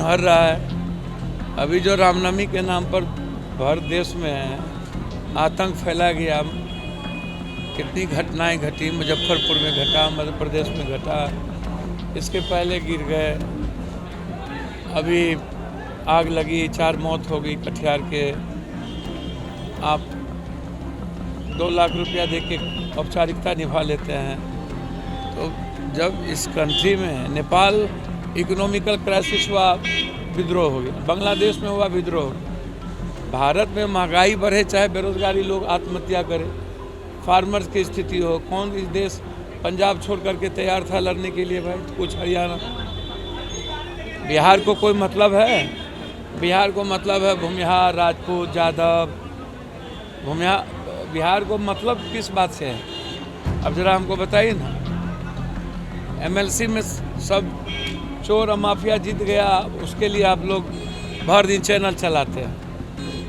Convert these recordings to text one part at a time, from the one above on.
हर रहा है। अभी जो रामनवमी के नाम पर भर देश में आतंक फैला गया, कितनी घटनाएं घटी, मुजफ्फरपुर में घटा, मध्य प्रदेश में घटा, इसके पहले गिर गए, अभी आग लगी, 4 मौत हो गई कटिहार के। आप 2 लाख रुपया दे के औपचारिकता निभा लेते हैं। तो जब इस कंट्री में नेपाल इकोनॉमिकल क्राइसिस हुआ, विद्रोह हो गया, बांग्लादेश में हुआ विद्रोह, भारत में महंगाई बढ़े चाहे बेरोजगारी, लोग आत्महत्या करें, फार्मर्स की स्थिति हो, कौन इस देश पंजाब छोड़ करके तैयार था लड़ने के लिए भाई? कुछ हरियाणा, बिहार को कोई मतलब है? बिहार को मतलब है भूमिहार, राजपूत, यादव, भूमिहार। बिहार को मतलब किस बात से है? अब जरा हमको बताइए ना। एमएलसी में सब चोर और माफिया जीत गया, उसके लिए आप लोग भर दिन चैनल चलाते हैं।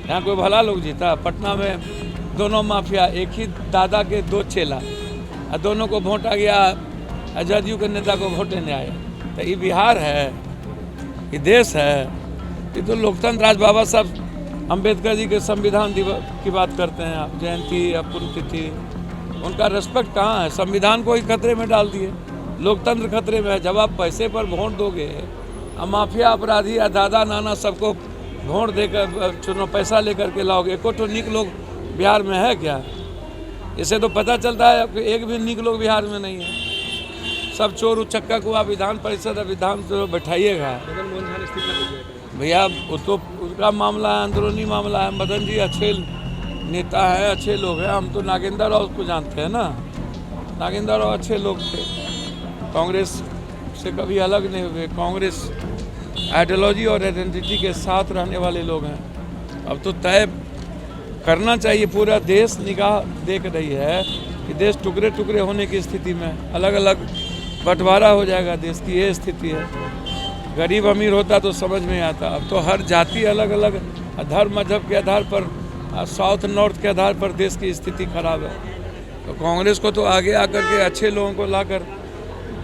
यहाँ कोई भला लोग जीता? पटना में दोनों माफिया, एक ही दादा के 2 चेला, और दोनों को वोट आ गया, जदयू के नेता को वोट नहीं आया। तो ये बिहार है? ये देश है? ये तो लोकतंत्र। आज बाबा साहब अम्बेडकर जी के संविधान दिवस की बात करते हैं आप, जयंती या पुण्यतिथि, उनका रेस्पेक्ट कहाँ है? संविधान को ही खतरे में डाल दिए, लोकतंत्र खतरे में है। जब आप पैसे पर वोट दोगे, अब माफिया, अपराधी या दादा नाना सबको वोट देकर चुनो, पैसा लेकर के लाओगे, एको तो नीक लोग बिहार में है क्या? इसे तो पता चलता है कि एक भी नीक लोग बिहार में नहीं है। सब चोर उचक्का को आप विधान परिषद और विधान तो बैठाइएगा भैया, वो तो उसका मामला है, अंदरूनी मामला है। मदन जी अच्छे नेता हैं, अच्छे लोग हैं। हम तो नागेंद्र राव को जानते हैं ना, नागेंद्र राव अच्छे लोग थे, कांग्रेस से कभी अलग नहीं हुए, कांग्रेस आइडियोलॉजी और आइडेंटिटी के साथ रहने वाले लोग हैं। अब तो तय करना चाहिए, पूरा देश निगाह देख रही है कि देश टुकड़े टुकड़े होने की स्थिति में, अलग अलग बंटवारा हो जाएगा देश की, ये स्थिति है। गरीब अमीर होता तो समझ में आता। अब तो हर जाति अलग अलग, धर्म मजहब के आधार पर, साउथ नॉर्थ के आधार पर देश की स्थिति खराब है। तो कांग्रेस को तो आगे आकर के अच्छे लोगों को लाकर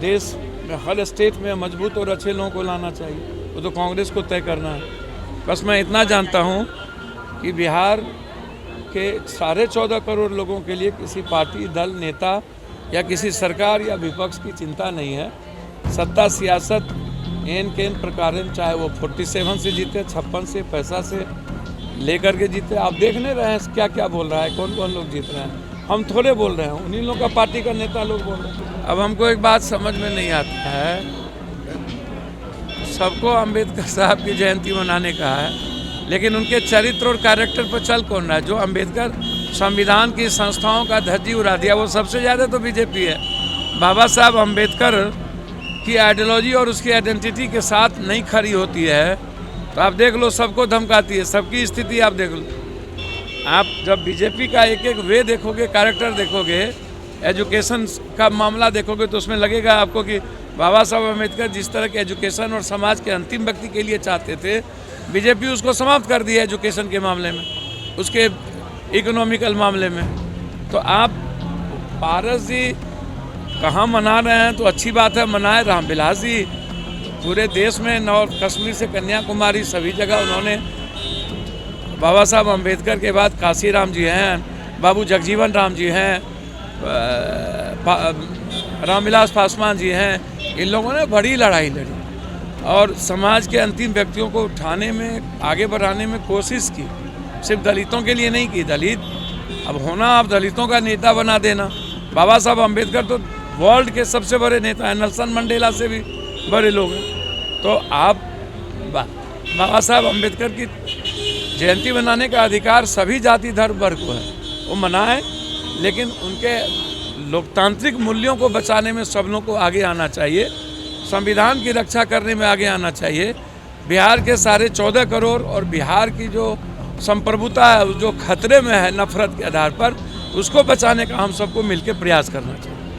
देश में हर स्टेट में मजबूत और अच्छे लोगों को लाना चाहिए। वो तो कांग्रेस को तय करना है। बस मैं इतना जानता हूँ कि बिहार के 14.5 करोड़ लोगों के लिए किसी पार्टी, दल, नेता या किसी सरकार या विपक्ष की चिंता नहीं है। सत्ता, सियासत एन केन प्रकार, चाहे वो 47 से जीते, 56 से, पैसा से लेकर के जीते। आप देखने रहे हैं क्या क्या बोल रहा है, कौन कौन लोग जीत रहे हैं। हम थोड़े बोल रहे हैं, उन्हीं लोगों का पार्टी का नेता लोग बोल रहे हैं। अब हमको एक बात समझ में नहीं आता है, सबको अम्बेडकर साहब की जयंती मनाने का है, लेकिन उनके चरित्र और कैरेक्टर पर चल कौन रहा है? जो अम्बेडकर संविधान की संस्थाओं का धज्जी उड़ा दिया, वो सबसे ज़्यादा तो बीजेपी है। बाबा साहब अम्बेडकर की आइडियोलॉजी और उसकी आइडेंटिटी के साथ नहीं खड़ी होती है तो आप देख लो, सबको धमकाती है। सबकी स्थिति आप देख लो। आप जब बीजेपी का एक एक वे देखोगे, कैरेक्टर देखोगे, एजुकेशन का मामला देखोगे, तो उसमें लगेगा आपको कि बाबा साहब अम्बेडकर जिस तरह के एजुकेशन और समाज के अंतिम व्यक्ति के लिए चाहते थे, बीजेपी उसको समाप्त कर दिया एजुकेशन के मामले में, उसके इकोनॉमिकल मामले में। तो आप पारस जी कहाँ मना रहे हैं तो अच्छी बात है, मनाए। रामविलास जी पूरे देश में, नॉर्थ कश्मीर से कन्याकुमारी सभी जगह उन्होंने, बाबा साहब अम्बेडकर के बाद काशीराम जी हैं, बाबू जगजीवन राम जी हैं, रामविलास पासवान जी हैं, इन लोगों ने बड़ी लड़ाई लड़ी और समाज के अंतिम व्यक्तियों को उठाने में, आगे बढ़ाने में कोशिश की। सिर्फ दलितों के लिए नहीं की। दलित अब होना, आप दलितों का नेता बना देना। बाबा साहब अम्बेडकर तो वर्ल्ड के सबसे बड़े नेता हैं, नेल्सन मंडेला से भी बड़े लोग हैं। तो आप बाबा साहब अम्बेडकर की जयंती मनाने का अधिकार सभी जाति धर्म वर्ग को है, वो मनाएं, लेकिन उनके लोकतांत्रिक मूल्यों को बचाने में सब लोगों को आगे आना चाहिए, संविधान की रक्षा करने में आगे आना चाहिए। बिहार के 14.5 करोड़ और बिहार की जो संप्रभुता है, जो खतरे में है नफरत के आधार पर, उसको बचाने का हम सबको मिलकर प्रयास करना चाहिए।